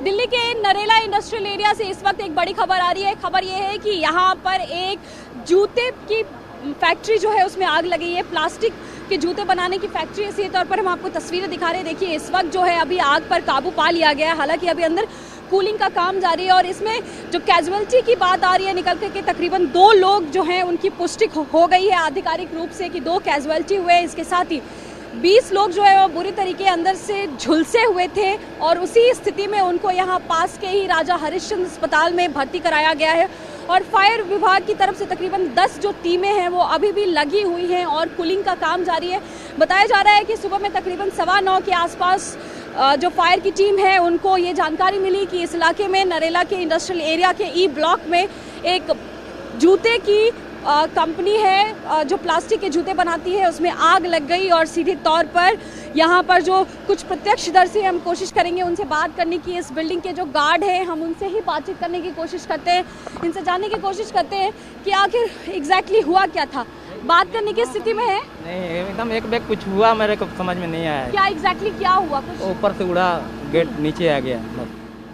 दिल्ली के Narela industrial area से इस वक्त एक बड़ी खबर आ रही है। खबर ये है कि यहाँ पर एक जूते की फैक्ट्री जो है उसमें आग लगी है। प्लास्टिक के जूते बनाने की फैक्ट्री है। इसी तौर पर हम आपको तस्वीरें दिखा रहे हैं। देखिए इस वक्त जो है अभी आग पर काबू पा लिया गया है। हालांकि अभी अंदर कूलिंग का काम जारी है और इसमें जो कैजुअलिटी की बात आ रही है निकल के तकरीबन 2 लोग जो हैं उनकी पुष्टि हो गई है आधिकारिक रूप से कि 2 कैजुअलिटी हुए हैं। इसके साथ ही 20 लोग जो है वो बुरी तरीके अंदर से झुलसे हुए थे और उसी स्थिति में उनको यहाँ पास के ही राजा हरिश्चंद्र अस्पताल में भर्ती कराया गया है। और फायर विभाग की तरफ से तकरीबन 10 जो टीमें हैं वो अभी भी लगी हुई हैं और कूलिंग का काम जारी है। बताया जा रहा है कि सुबह में तकरीबन 9:15 के आसपास जो फायर की टीम है उनको ये जानकारी मिली कि इस इलाके में नरेला के इंडस्ट्रियल एरिया के ई ब्लॉक में एक जूते की कंपनी है जो प्लास्टिक के जूते बनाती है, उसमें आग लग गई। और सीधे तौर पर यहाँ पर जो कुछ प्रत्यक्षदर्शी हम कोशिश करेंगे उनसे बात करने की। इस बिल्डिंग के जो गार्ड हैं हम उनसे ही बातचीत करने की कोशिश करते हैं, इनसे जानने की कोशिश करते हैं कि आखिर एग्जैक्टली हुआ क्या था। बात करने की स्थिति में है? नहीं, एकदम एक बैग कुछ हुआ मेरे को समझ में नहीं आया। क्या एग्जैक्टली क्या हुआ? कुछ ऊपर से उड़ा, गेट नीचे आ गया,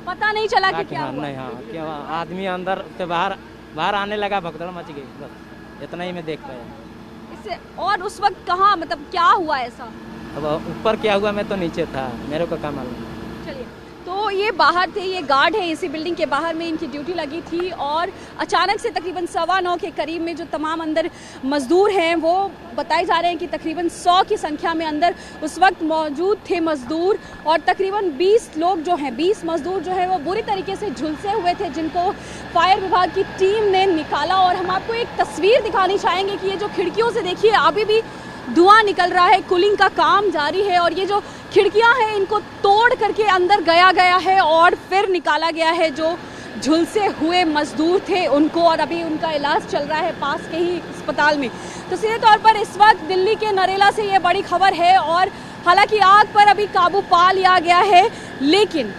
पता नहीं चला कि क्या हुआ? नहीं, हाँ क्या आदमी अंदर से बाहर आने लगा, भगदड़ मच गई, बस इतना ही मैं देख पाया। इससे और उस वक्त कहाँ, मतलब क्या हुआ ऐसा? अब ऊपर क्या हुआ मैं तो नीचे था, मेरे को क्या मालूम। चलिए, तो ये बाहर थे, ये गार्ड है इसी बिल्डिंग के बाहर में, इनकी ड्यूटी लगी थी और अचानक से तकरीबन 9:15 के करीब में जो तमाम अंदर मजदूर हैं वो बताए जा रहे हैं कि तकरीबन 100 की संख्या में अंदर उस वक्त मौजूद थे मजदूर। और तकरीबन 20 लोग जो हैं, 20 मजदूर जो है वो बुरी तरीके से झुलसे हुए थे जिनको फायर विभाग की टीम ने निकाला। और हम आपको एक तस्वीर दिखानी चाहेंगे कि ये जो खिड़कियों से देखिए अभी भी धुआं निकल रहा है, कूलिंग का काम जारी है और ये जो खिड़कियां हैं इनको तोड़ करके अंदर गया है और फिर निकाला गया है जो झुलसे हुए मजदूर थे उनको। और अभी उनका इलाज चल रहा है पास के ही अस्पताल में। तो सीधे तौर पर इस वक्त दिल्ली के नरेला से ये बड़ी खबर है और हालांकि आग पर अभी काबू पा लिया गया है लेकिन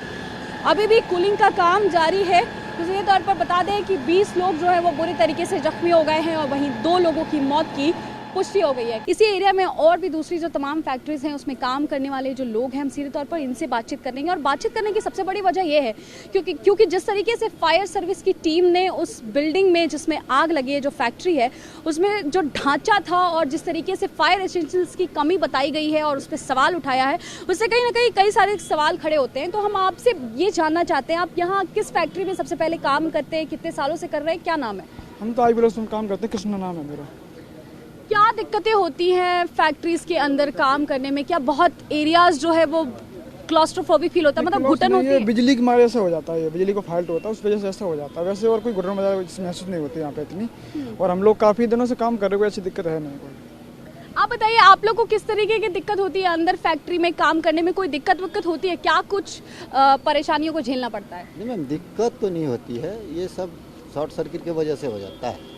अभी भी कूलिंग का काम जारी है। तो सीधे तौर पर बता दें कि 20 लोग जो है वो बुरी तरीके से जख्मी हो गए हैं और वहीं 2 लोगों की मौत की पुष्टि हो गई है। इसी एरिया में और भी दूसरी जो तमाम फैक्ट्रीज हैं उसमें काम करने वाले जो लोग हैं हम सीधे तौर पर इनसे बातचीत करेंगे। और बातचीत करने की सबसे बड़ी वजह यह है क्योंकि जिस तरीके से फायर सर्विस की टीम ने उस बिल्डिंग में जिसमें आग लगी है, जो फैक्ट्री है, उसमें जो ढांचा था और जिस तरीके से फायर एसेंशियल्स की कमी बताई गई है और उस पर सवाल उठाया है, उससे कहीं ना कहीं कई सारे सवाल खड़े होते हैं। तो हम आपसे ये जानना चाहते हैं आप यहाँ किस फैक्ट्री में सबसे पहले काम करते हैं, कितने सालों से कर रहे हैं, क्या नाम है? हम तो आई में काम करते हैं, कृष्णा नाम है मेरा। क्या दिक्कतें होती हैं फैक्ट्रीज के अंदर काम करने में? क्या बहुत एरियाज जो है वो क्लॉस्ट्रोफोबिक फील होता है, मतलब घुटन होती है? बिजली की मारे से हो जाता है, ये बिजली को फॉल्ट होता है उस वजह से ऐसा हो जाता है। वैसे और कोई घुटन वगैरह महसूस नहीं होती यहाँ पे इतनी। और हम लोग काफी दिनों से काम कर रहे हैं, कोई अच्छी दिक्कत है नहीं कोई। आप बताइए आप लोग को किस तरीके की दिक्कत होती है अंदर फैक्ट्री में काम करने में? कोई दिक्कत होती है क्या? कुछ परेशानियों को झेलना पड़ता है? नहीं मैम, दिक्कत तो नहीं होती है, ये सब शॉर्ट सर्किट की वजह से हो जाता है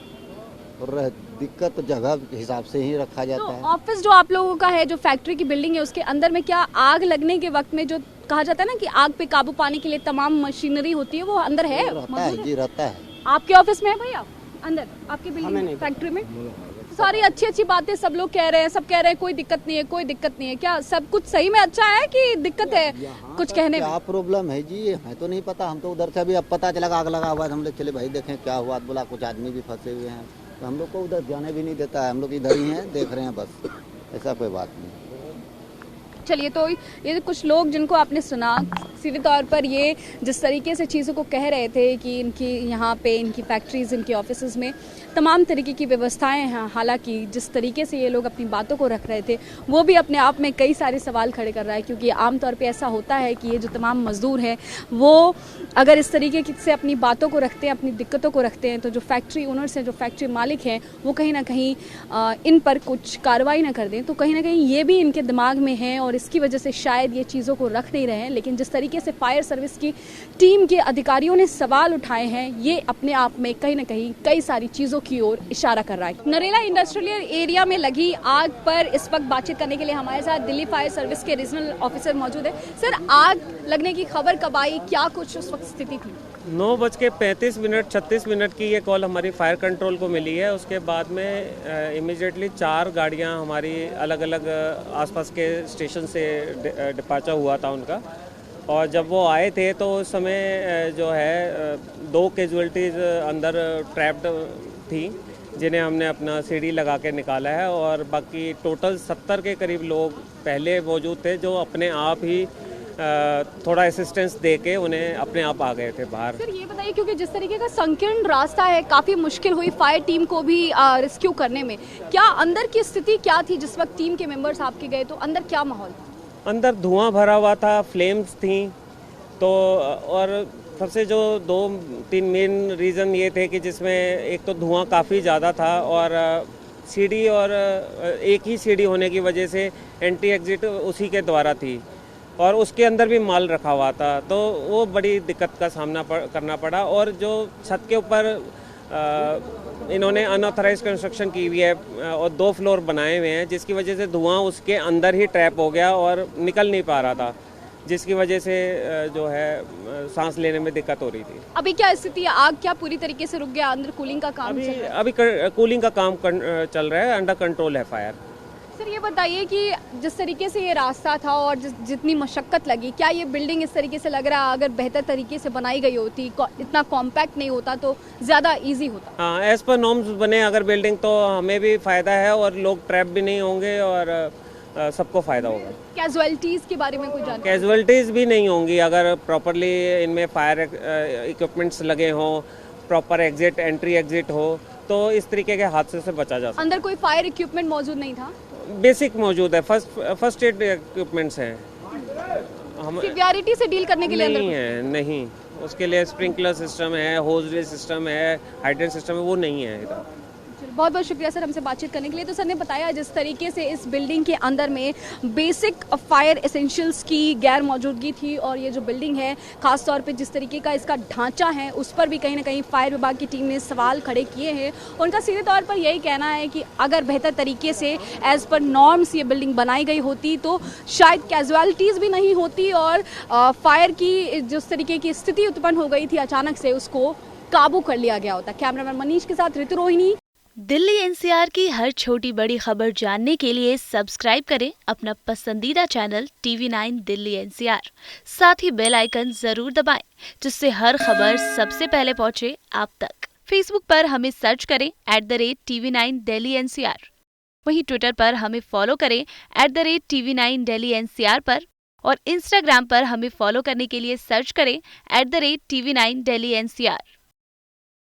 और दिक्कत तो जगह के हिसाब से ही रखा जाता है। ऑफिस जो आप लोगों का है, जो फैक्ट्री की बिल्डिंग है, उसके अंदर में क्या आग लगने के वक्त में जो कहा जाता है ना कि आग पे काबू पाने के लिए तमाम मशीनरी होती है, वो अंदर है? रहता है जी, रहता है। आपके ऑफिस में है भैया अंदर आपकी बिल्डिंग फैक्ट्री में? सारी अच्छी बातें सब लोग कह रहे हैं, सब कह रहे हैं कोई दिक्कत नहीं है, कोई दिक्कत नहीं है। क्या सब कुछ सही में अच्छा है कि दिक्कत है कुछ कहने में? क्या प्रॉब्लम है जी, हमें तो नहीं पता। हम तो उधर से अभी अब पता चला आग लगा हुआ है, हम लोग चले भाई देखें क्या हुआ। बोला कुछ आदमी भी फंसे हुए हैं, तो हम लोग को उधर जाने भी नहीं देता है। हम लोग इधर ही हैं, देख रहे हैं बस, ऐसा कोई बात नहीं। चलिए, तो ये कुछ लोग जिनको आपने सुना, सीधे तौर पर ये जिस तरीके से चीज़ों को कह रहे थे कि इनकी यहाँ पे इनकी फैक्ट्रीज, इनकी ऑफिसेज में तमाम तरीके की व्यवस्थाएं हैं। हालांकि जिस तरीके से ये लोग अपनी बातों को रख रहे थे वो भी अपने आप में कई सारे सवाल खड़े कर रहा है। क्योंकि आमतौर पे ऐसा होता है कि ये जो तमाम मजदूर हैं वो अगर इस तरीके से अपनी बातों को रखते हैं, अपनी दिक्कतों को रखते हैं, तो जो फैक्ट्री ओनर्स हैं, जो फैक्ट्री मालिक हैं, वो कहीं ना कहीं इन पर कुछ कार्रवाई ना कर दें। तो कहीं ना कहीं ये भी इनके दिमाग में है और इसकी वजह से शायद ये चीज़ों को रख नहीं रहे हैं। लेकिन जिस तरीके से फायर सर्विस की टीम के अधिकारियों ने सवाल उठाए हैं, ये अपने आप में कहीं ना कहीं कई सारी चीज़ों की ओर इशारा कर रहा है। नरेला इंडस्ट्रियल एरिया में लगी आग पर इस वक्त बातचीत करने के लिए हमारे साथ दिल्ली फायर सर्विस के रीजनल ऑफिसर मौजूद है। सर, आग लगने की खबर कब आई, क्या कुछ उस वक्त स्थिति थी? 9:35 36 मिनट की ये कॉल हमारी फायर कंट्रोल को मिली है। उसके बाद में इमीडिएटली 4 गाड़ियां हमारी अलग अलग आसपास के स्टेशन से डिपार्चर हुआ था उनका। और जब वो आए थे तो उस समय जो है 2 कैजुअलिटीज़ अंदर ट्रैप्ड थी, जिन्हें हमने अपना सीढ़ी लगा के निकाला है, और बाकी टोटल 70 के करीब लोग पहले मौजूद थे जो अपने आप ही थोड़ा असिस्टेंस दे के उन्हें अपने आप आ गए थे बाहर। सर ये बताइए, क्योंकि जिस तरीके का संकीर्ण रास्ता है, काफ़ी मुश्किल हुई फायर टीम को भी रेस्क्यू करने में, क्या अंदर की स्थिति क्या थी जिस वक्त टीम के मेंबर्स आपके गए, तो अंदर क्या माहौल था? अंदर धुआं भरा हुआ था, फ्लेम्स थी, तो और सबसे जो 2-3 मेन रीज़न ये थे कि जिसमें एक तो धुआं काफ़ी ज़्यादा था, और सीढ़ी और एक ही सीढ़ी होने की वजह से एंट्री एग्जिट उसी के द्वारा थी, और उसके अंदर भी माल रखा हुआ था, तो वो बड़ी दिक्कत का सामना करना पड़ा। और जो छत के ऊपर इन्होंने अनऑथराइज कंस्ट्रक्शन की हुई है और 2 फ्लोर बनाए हुए हैं, जिसकी वजह से धुआं उसके अंदर ही ट्रैप हो गया और निकल नहीं पा रहा था, जिसकी वजह से जो है सांस लेने में दिक्कत हो रही थी। अभी क्या स्थिति है? आग क्या पूरी तरीके से रुक गया? अंदर कूलिंग का काम चल रहा है? अभी कूलिंग का काम चल रहा है, अंडर कंट्रोल है फायर। सर ये बताइए कि जिस तरीके से ये रास्ता था और जितनी मशक्क़त लगी, क्या ये बिल्डिंग इस तरीके से लग रहा है अगर बेहतर तरीके से बनाई गई होती, इतना कॉम्पैक्ट नहीं होता तो ज़्यादा इजी होता? हाँ, एज पर नॉर्म्स बने अगर बिल्डिंग तो हमें भी फ़ायदा है, और लोग ट्रैप भी नहीं होंगे, और सबको फ़ायदा होगा। कैजुअलिटीज़ के बारे में कोई जानकारी? कैजुअलिटीज़ भी नहीं होंगी अगर प्रॉपरली इनमें फायर इक्विपमेंट्स लगे हों, प्रॉपर एग्जिट एंट्री एग्जिट हो, तो इस तरीके के हादसे से बचा जा सकता है। अंदर कोई फायर इक्विपमेंट मौजूद नहीं था? बेसिक मौजूद है, फर्स्ट एड इक्विपमेंट्स हैं। हम सिवियरिटी से डील करने के लिए नहीं है, नहीं, उसके लिए स्प्रिंकलर सिस्टम है, होज रे सिस्टम है, हाइड्रेंट सिस्टम है, वो नहीं है इधर। बहुत बहुत शुक्रिया सर हमसे बातचीत करने के लिए। तो सर ने बताया जिस तरीके से इस बिल्डिंग के अंदर में बेसिक फायर एसेंशियल्स की गैर मौजूदगी थी, और ये जो बिल्डिंग है खास तौर पे जिस तरीके का इसका ढांचा है उस पर भी कहीं ना कहीं फायर विभाग की टीम ने सवाल खड़े किए हैं। उनका सीधे तौर पर यही कहना है कि अगर बेहतर तरीके से एज पर नॉर्म्स ये बिल्डिंग बनाई गई होती तो शायद कैजुअलिटीज़ भी नहीं होती, और फायर की जिस तरीके की स्थिति उत्पन्न हो गई थी अचानक से उसको काबू कर लिया गया होता। कैमरामैन मनीष के साथ ऋतु रोहिणी, दिल्ली एनसीआर की हर छोटी बड़ी खबर जानने के लिए सब्सक्राइब करें अपना पसंदीदा चैनल TV9 दिल्ली एनसीआर। साथ ही बेल आइकन जरूर दबाएं, जिससे हर खबर सबसे पहले पहुंचे आप तक। फेसबुक पर हमें सर्च करें @TV9 दिल्ली एनसीआर। वहीं ट्विटर पर हमें फॉलो करें @TV9 दिल्ली एनसीआर पर, और इंस्टाग्राम पर हमें फॉलो करने के लिए सर्च करें @TV9 दिल्ली एनसीआर।